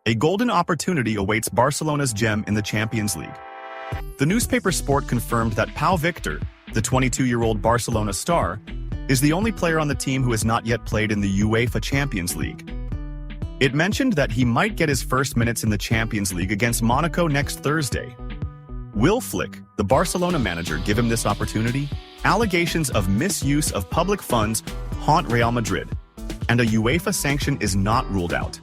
A golden opportunity awaits Barcelona's gem in the Champions League. The newspaper Sport confirmed that Pau Victor, the 22-year-old Barcelona star, is the only player on the team who has not yet played in the UEFA Champions League. It mentioned that he might get his first minutes in the Champions League against Monaco next Thursday. Will Flick, the Barcelona manager, give him this opportunity? Allegations of misuse of public funds haunt Real Madrid, and a UEFA sanction is not ruled out.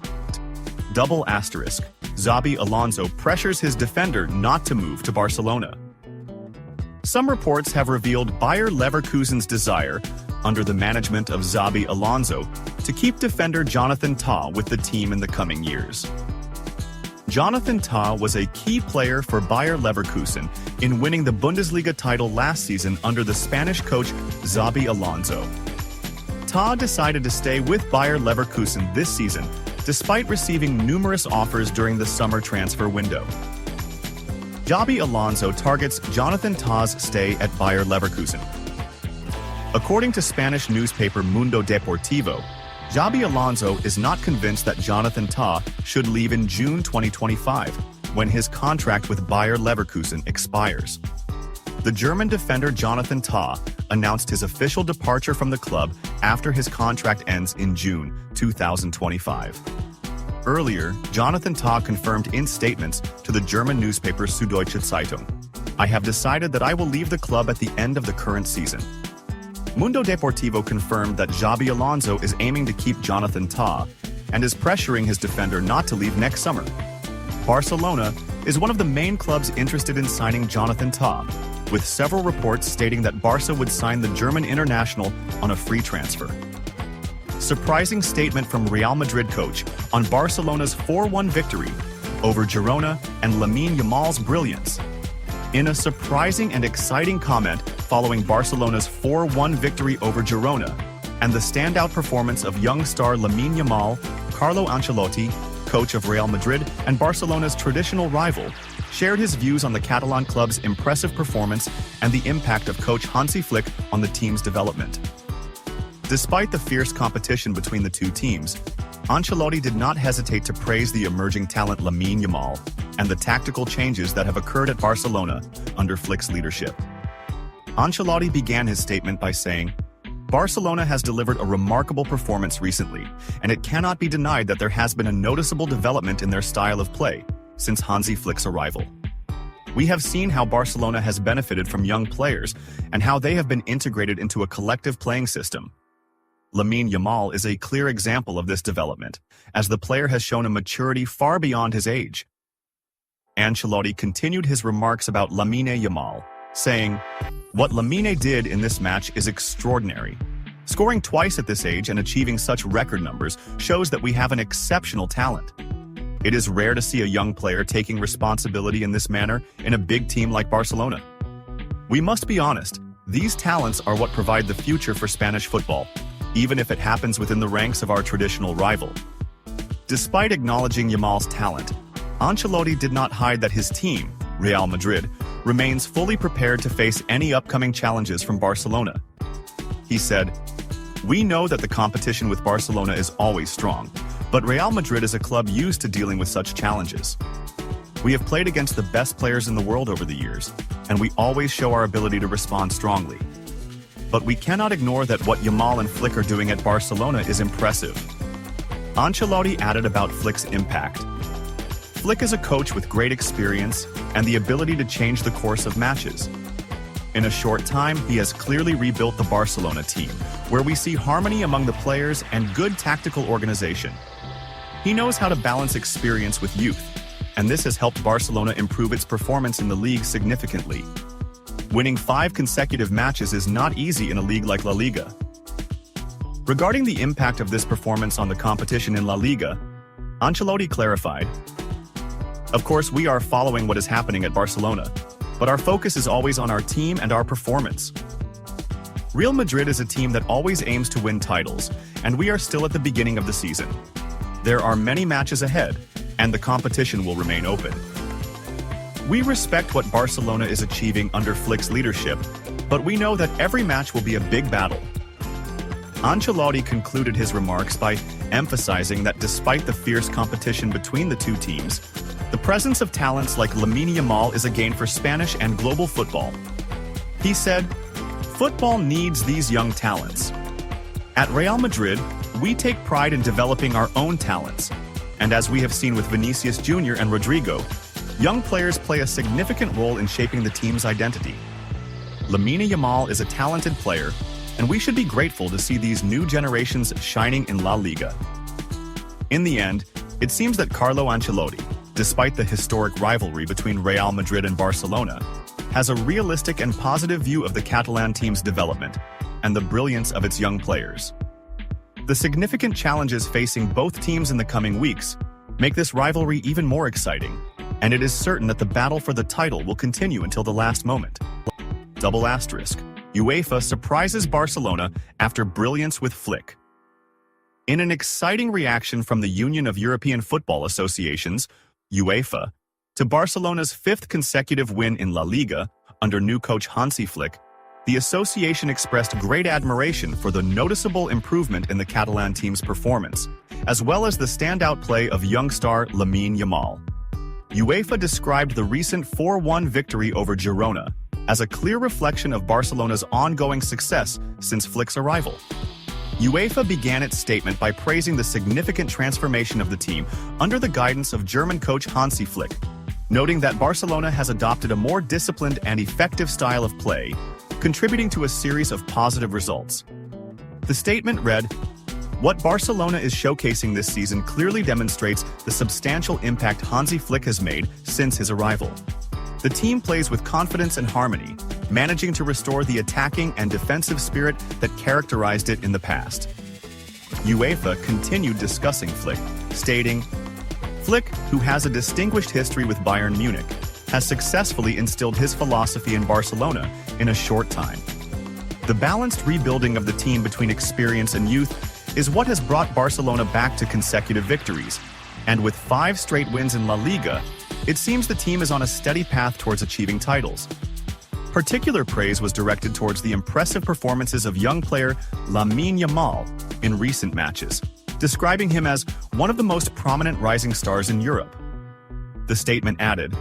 Double asterisk. Xabi Alonso pressures his defender not to move to Barcelona. Some reports have revealed Bayer Leverkusen's desire, under the management of Xabi Alonso, to keep defender Jonathan Tah with the team in the coming years. Jonathan Tah was a key player for Bayer Leverkusen in winning the Bundesliga title last season under the Spanish coach Xabi Alonso. Tah decided to stay with Bayer Leverkusen this season, despite receiving numerous offers during the summer transfer window. Xabi Alonso targets Jonathan Tah's stay at Bayer Leverkusen. According to Spanish newspaper Mundo Deportivo, Xabi Alonso is not convinced that Jonathan Tah should leave in June 2025, when his contract with Bayer Leverkusen expires. The German defender Jonathan Tah announced his official departure from the club after his contract ends in June 2025. Earlier, Jonathan Tah confirmed in statements to the German newspaper Süddeutsche Zeitung, "I have decided that I will leave the club at the end of the current season." Mundo Deportivo confirmed that Xabi Alonso is aiming to keep Jonathan Tah and is pressuring his defender not to leave next summer. Barcelona is one of the main clubs interested in signing Jonathan Tah, with several reports stating that Barca would sign the German international on a free transfer. Surprising statement from Real Madrid coach on Barcelona's 4-1 victory over Girona and Lamine Yamal's brilliance. In a surprising and exciting comment following Barcelona's 4-1 victory over Girona and the standout performance of young star Lamine Yamal, Carlo Ancelotti, coach of Real Madrid and Barcelona's traditional rival, shared his views on the Catalan club's impressive performance and the impact of coach Hansi Flick on the team's development. Despite the fierce competition between the two teams, Ancelotti did not hesitate to praise the emerging talent Lamine Yamal and the tactical changes that have occurred at Barcelona under Flick's leadership. Ancelotti began his statement by saying, "Barcelona has delivered a remarkable performance recently, and it cannot be denied that there has been a noticeable development in their style of play since Hansi Flick's arrival. We have seen how Barcelona has benefited from young players and how they have been integrated into a collective playing system. Lamine Yamal is a clear example of this development, as the player has shown a maturity far beyond his age." Ancelotti continued his remarks about Lamine Yamal, saying, "What Lamine did in this match is extraordinary. Scoring twice at this age and achieving such record numbers shows that we have an exceptional talent. It is rare to see a young player taking responsibility in this manner in a big team like Barcelona. We must be honest, these talents are what provide the future for Spanish football, even if it happens within the ranks of our traditional rival." Despite acknowledging Yamal's talent, Ancelotti did not hide that his team, Real Madrid, remains fully prepared to face any upcoming challenges from Barcelona. He said, "We know that the competition with Barcelona is always strong, but Real Madrid is a club used to dealing with such challenges. We have played against the best players in the world over the years, and we always show our ability to respond strongly. But we cannot ignore that what Yamal and Flick are doing at Barcelona is impressive." Ancelotti added about Flick's impact. "Flick is a coach with great experience and the ability to change the course of matches. In a short time, he has clearly rebuilt the Barcelona team, where we see harmony among the players and good tactical organization. He knows how to balance experience with youth, and this has helped Barcelona improve its performance in the league significantly. Winning 5 consecutive matches is not easy in a league like La Liga." Regarding the impact of this performance on the competition in La Liga, Ancelotti clarified, "Of course, we are following what is happening at Barcelona, but our focus is always on our team and our performance. Real Madrid is a team that always aims to win titles, and we are still at the beginning of the season. There are many matches ahead, and the competition will remain open. We respect what Barcelona is achieving under Flick's leadership, but we know that every match will be a big battle. Ancelotti concluded his remarks by emphasizing that despite the fierce competition between the two teams, the presence of talents like Lamine Yamal is a gain for Spanish and global football. He said, "Football needs these young talents. At Real Madrid, we take pride in developing our own talents, and as we have seen with Vinicius Jr. and Rodrigo, young players play a significant role in shaping the team's identity. Lamine Yamal is a talented player, and we should be grateful to see these new generations shining in La Liga." In the end, it seems that Carlo Ancelotti, despite the historic rivalry between Real Madrid and Barcelona, has a realistic and positive view of the Catalan team's development and the brilliance of its young players. The significant challenges facing both teams in the coming weeks make this rivalry even more exciting, and it is certain that the battle for the title will continue until the last moment. Double asterisk. UEFA surprises Barcelona after brilliance with Flick. In an exciting reaction from the Union of European Football Associations, UEFA, to Barcelona's fifth consecutive win in La Liga under new coach Hansi Flick, the association expressed great admiration for the noticeable improvement in the Catalan team's performance, as well as the standout play of young star Lamine Yamal. UEFA described the recent 4-1 victory over Girona as a clear reflection of Barcelona's ongoing success since Flick's arrival. UEFA began its statement by praising the significant transformation of the team under the guidance of German coach Hansi Flick, noting that Barcelona has adopted a more disciplined and effective style of play, contributing to a series of positive results. The statement read, "What Barcelona is showcasing this season clearly demonstrates the substantial impact Hansi Flick has made since his arrival. The team plays with confidence and harmony, managing to restore the attacking and defensive spirit that characterized it in the past." UEFA continued discussing Flick, stating, "Flick, who has a distinguished history with Bayern Munich, has successfully instilled his philosophy in Barcelona in a short time. The balanced rebuilding of the team between experience and youth is what has brought Barcelona back to consecutive victories, and with 5 straight wins in La Liga, it seems the team is on a steady path towards achieving titles." Particular praise was directed towards the impressive performances of young player Lamine Yamal in recent matches, describing him as one of the most prominent rising stars in Europe. The statement added,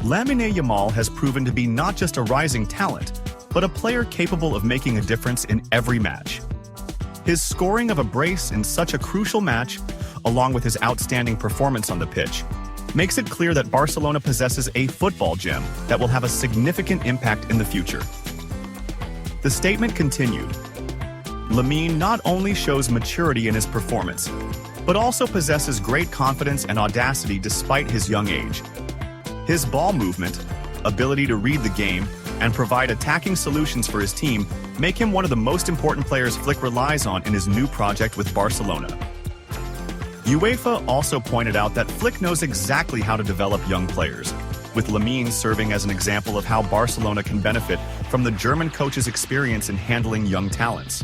"Lamine Yamal has proven to be not just a rising talent, but a player capable of making a difference in every match. His scoring of a brace in such a crucial match, along with his outstanding performance on the pitch, makes it clear that Barcelona possesses a football gem that will have a significant impact in the future." The statement continued, "Lamine not only shows maturity in his performance, but also possesses great confidence and audacity despite his young age. His ball movement, ability to read the game, and provide attacking solutions for his team make him one of the most important players Flick relies on in his new project with Barcelona." UEFA also pointed out that Flick knows exactly how to develop young players, with Lamine serving as an example of how Barcelona can benefit from the German coach's experience in handling young talents.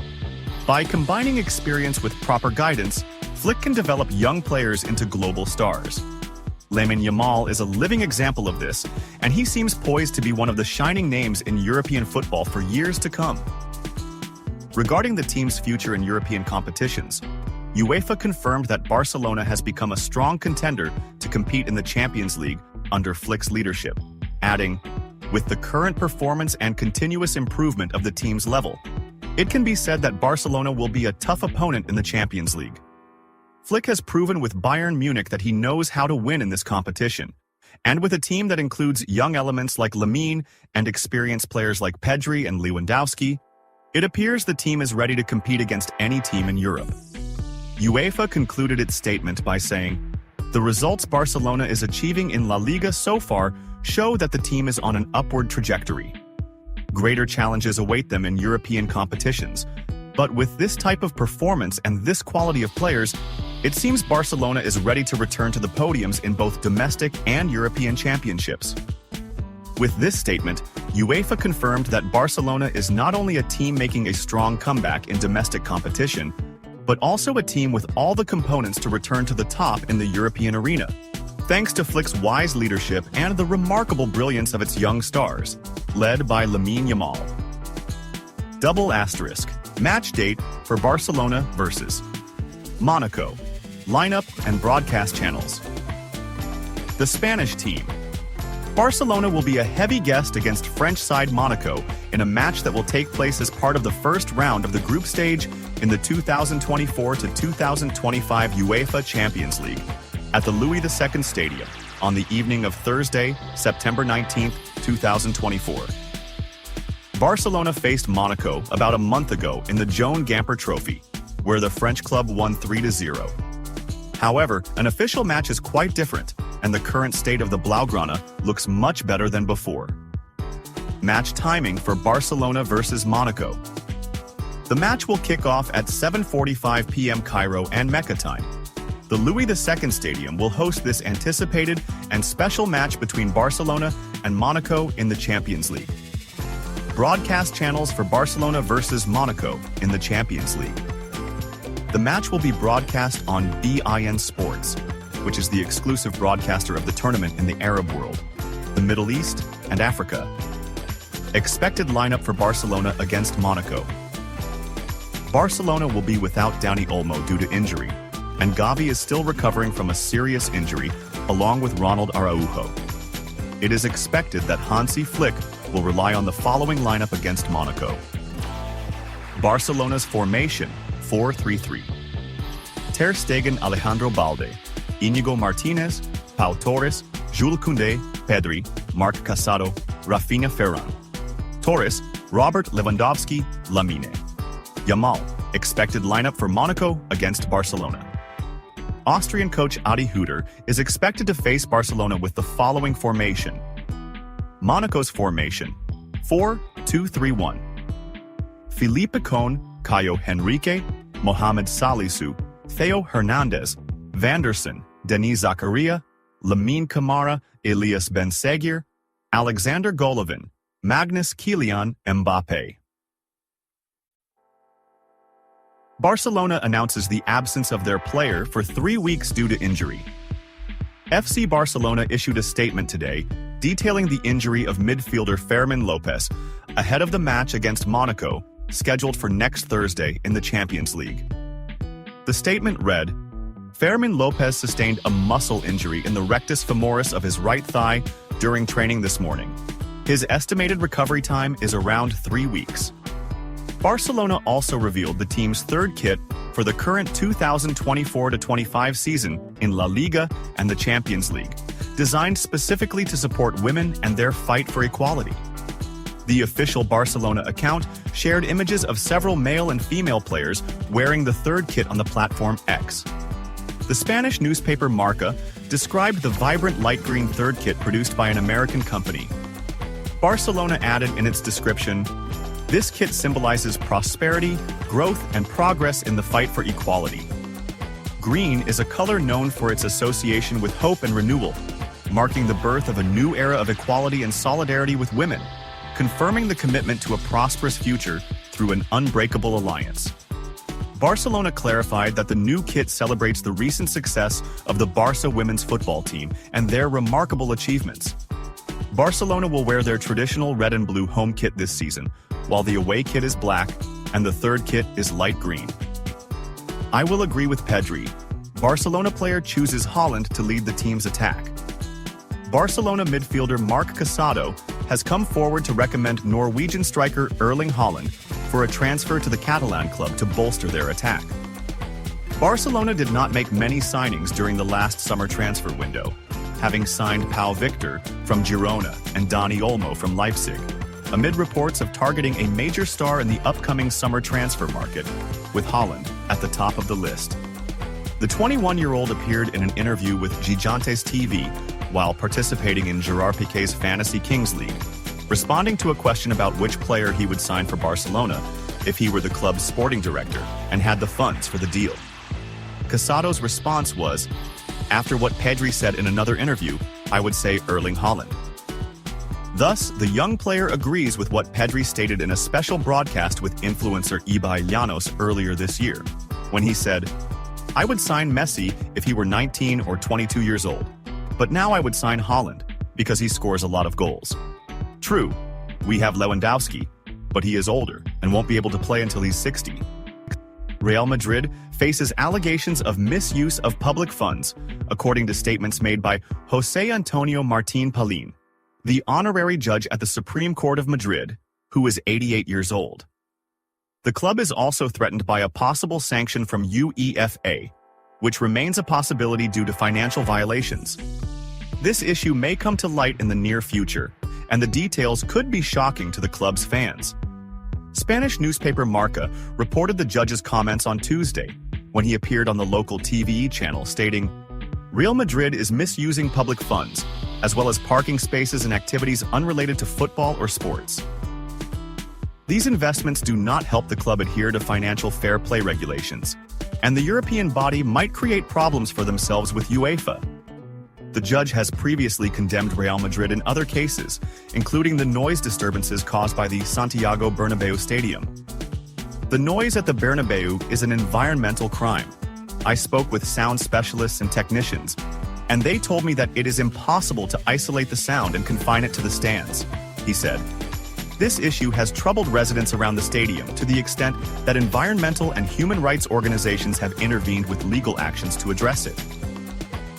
By combining experience with proper guidance, Flick can develop young players into global stars. Lamine Yamal is a living example of this, and he seems poised to be one of the shining names in European football for years to come. Regarding the team's future in European competitions, UEFA confirmed that Barcelona has become a strong contender to compete in the Champions League under Flick's leadership, adding, "With the current performance and continuous improvement of the team's level, it can be said that Barcelona will be a tough opponent in the Champions League. Flick has proven with Bayern Munich that he knows how to win in this competition, and with a team that includes young elements like Lamine and experienced players like Pedri and Lewandowski, it appears the team is ready to compete against any team in Europe." UEFA concluded its statement by saying, "The results Barcelona is achieving in La Liga so far show that the team is on an upward trajectory. Greater challenges await them in European competitions, but with this type of performance and this quality of players, it seems Barcelona is ready to return to the podiums in both domestic and European championships." With this statement, UEFA confirmed that Barcelona is not only a team making a strong comeback in domestic competition, but also a team with all the components to return to the top in the European arena, thanks to Flick's wise leadership and the remarkable brilliance of its young stars, led by Lamine Yamal. Double asterisk. Match date for Barcelona versus Monaco. Lineup and broadcast channels. The Spanish team. Barcelona will be a heavy guest against French side Monaco in a match that will take place as part of the first round of the group stage in the 2024 to 2025 UEFA Champions League at the Louis II Stadium on the evening of Thursday, September 19, 2024. Barcelona faced Monaco about a month ago in the Joan Gamper Trophy, where the French club won 3-0. However, an official match is quite different, and the current state of the Blaugrana looks much better than before. Match timing for Barcelona versus Monaco. The match will kick off at 7:45 p.m. Cairo and Mecca time. The Louis II Stadium will host this anticipated and special match between Barcelona and Monaco in the Champions League. Broadcast channels for Barcelona versus Monaco in the Champions League. The match will be broadcast on beIN Sports, which is the exclusive broadcaster of the tournament in the Arab world, the Middle East, and Africa. Expected lineup for Barcelona against Monaco. Barcelona will be without Dani Olmo due to injury, and Gavi is still recovering from a serious injury, along with Ronald Araujo. It is expected that Hansi Flick will rely on the following lineup against Monaco. Barcelona's formation, 4-3-3. Ter Stegen, Alejandro Balde, Íñigo Martínez, Pau Torres, Jules Koundé, Pedri, Marc Casado, Rafinha Ferran. Torres, Robert Lewandowski, Lamine. Yamal, expected lineup for Monaco against Barcelona. Austrian coach Adi Hütter is expected to face Barcelona with the following formation. Monaco's formation, 4-2-3-1. Felipe Con, Caio Henrique, Mohamed Salisu, Theo Hernandez, Vanderson, Denis Zakaria, Lamine Camara, Elias Ben-Seguir, Alexander Golovin, Magnus Kylian Mbappe. Barcelona announces the absence of their player for 3 weeks due to injury. FC Barcelona issued a statement today detailing the injury of midfielder Fermin Lopez ahead of the match against Monaco, scheduled for next Thursday in the Champions League. The statement read, Fermin Lopez sustained a muscle injury in the rectus femoris of his right thigh during training this morning. His estimated recovery time is around 3 weeks. Barcelona also revealed the team's third kit for the current 2024-25 season in La Liga and the Champions League, designed specifically to support women and their fight for equality. The official Barcelona account shared images of several male and female players wearing the third kit on the platform X. The Spanish newspaper Marca described the vibrant light green third kit produced by an American company. Barcelona added in its description, "This kit symbolizes prosperity, growth, and progress in the fight for equality." Green is a color known for its association with hope and renewal, marking the birth of a new era of equality and solidarity with women, confirming the commitment to a prosperous future through an unbreakable alliance. Barcelona clarified that the new kit celebrates the recent success of the Barca women's football team and their remarkable achievements. Barcelona will wear their traditional red and blue home kit this season, while the away kit is black and the third kit is light green. I will agree with Pedri. Barcelona player chooses Haaland to lead the team's attack. Barcelona midfielder Marc Casado has come forward to recommend Norwegian striker Erling Haaland for a transfer to the Catalan club to bolster their attack. Barcelona did not make many signings during the last summer transfer window, having signed Pau Victor from Girona and Dani Olmo from Leipzig, amid reports of targeting a major star in the upcoming summer transfer market, with Haaland at the top of the list. The 21-year-old appeared in an interview with Gigantes TV while participating in Gerard Piqué's Fantasy Kings League, responding to a question about which player he would sign for Barcelona if he were the club's sporting director and had the funds for the deal. Casado's response was, "After what Pedri said in another interview, I would say Erling Haaland." Thus, the young player agrees with what Pedri stated in a special broadcast with influencer Ibai Llanos earlier this year, when he said, "I would sign Messi if he were 19 or 22 years old, but now I would sign Haaland because he scores a lot of goals. True, we have Lewandowski, but he is older and won't be able to play until he's 60. Real Madrid faces allegations of misuse of public funds, according to statements made by José Antonio Martín Palín, the honorary judge at the Supreme Court of Madrid, who is 88 years old. The club is also threatened by a possible sanction from UEFA, which remains a possibility due to financial violations. This issue may come to light in the near future, and the details could be shocking to the club's fans. Spanish newspaper Marca reported the judge's comments on Tuesday, when he appeared on the local TV channel stating, "Real Madrid is misusing public funds, as well as parking spaces and activities unrelated to football or sports. These investments do not help the club adhere to financial fair play regulations, and the European body might create problems for themselves with UEFA." The judge has previously condemned Real Madrid in other cases, including the noise disturbances caused by the Santiago Bernabéu Stadium. "The noise at the Bernabéu is an environmental crime. I spoke with sound specialists and technicians, and they told me that it is impossible to isolate the sound and confine it to the stands," he said. This issue has troubled residents around the stadium to the extent that environmental and human rights organizations have intervened with legal actions to address it.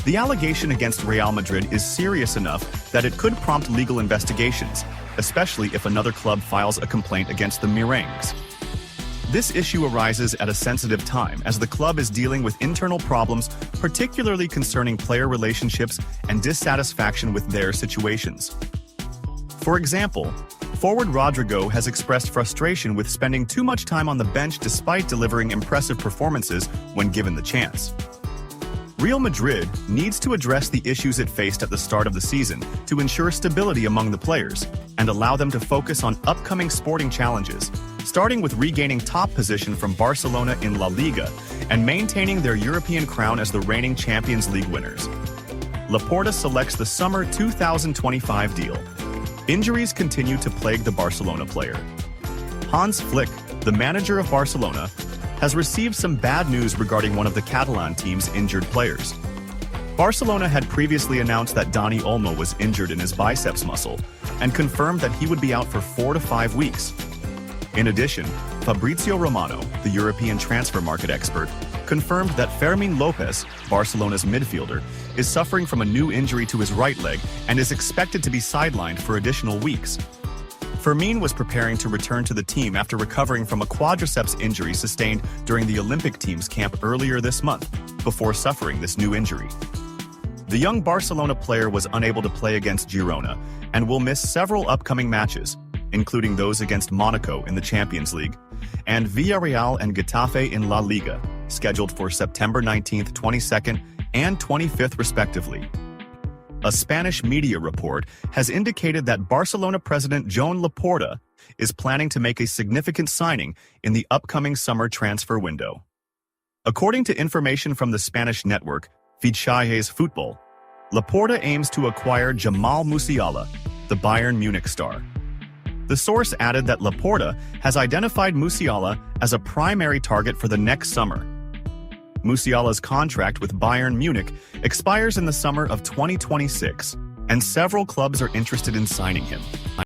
The allegation against Real Madrid is serious enough that it could prompt legal investigations, especially if another club files a complaint against the Merengues. This issue arises at a sensitive time as the club is dealing with internal problems, particularly concerning player relationships and dissatisfaction with their situations. For example, forward Rodrigo has expressed frustration with spending too much time on the bench despite delivering impressive performances when given the chance. Real Madrid needs to address the issues it faced at the start of the season to ensure stability among the players and allow them to focus on upcoming sporting challenges, starting with regaining top position from Barcelona in La Liga and maintaining their European crown as the reigning Champions League winners. Laporta selects the summer 2025 deal. Injuries continue to plague the Barcelona player. Hans Flick, the manager of Barcelona, has received some bad news regarding one of the Catalan team's injured players. Barcelona had previously announced that Dani Olmo was injured in his biceps muscle and confirmed that he would be out for 4 to 5 weeks. In addition, Fabrizio Romano, the European transfer market expert, confirmed that Fermín López, Barcelona's midfielder, is suffering from a new injury to his right leg and is expected to be sidelined for additional weeks. Fermín was preparing to return to the team after recovering from a quadriceps injury sustained during the Olympic team's camp earlier this month, before suffering this new injury. The young Barcelona player was unable to play against Girona and will miss several upcoming matches, including those against Monaco in the Champions League, and Villarreal and Getafe in La Liga, scheduled for September 19th, 22nd, and 25th respectively. A Spanish media report has indicated that Barcelona president Joan Laporta is planning to make a significant signing in the upcoming summer transfer window. According to information from the Spanish network Fichajes Fútbol, Laporta aims to acquire Yamal Musiala, the Bayern Munich star. The source added that Laporta has identified Musiala as a primary target for the next summer. Musiala's contract with Bayern Munich expires in the summer of 2026, and several clubs are interested in signing him.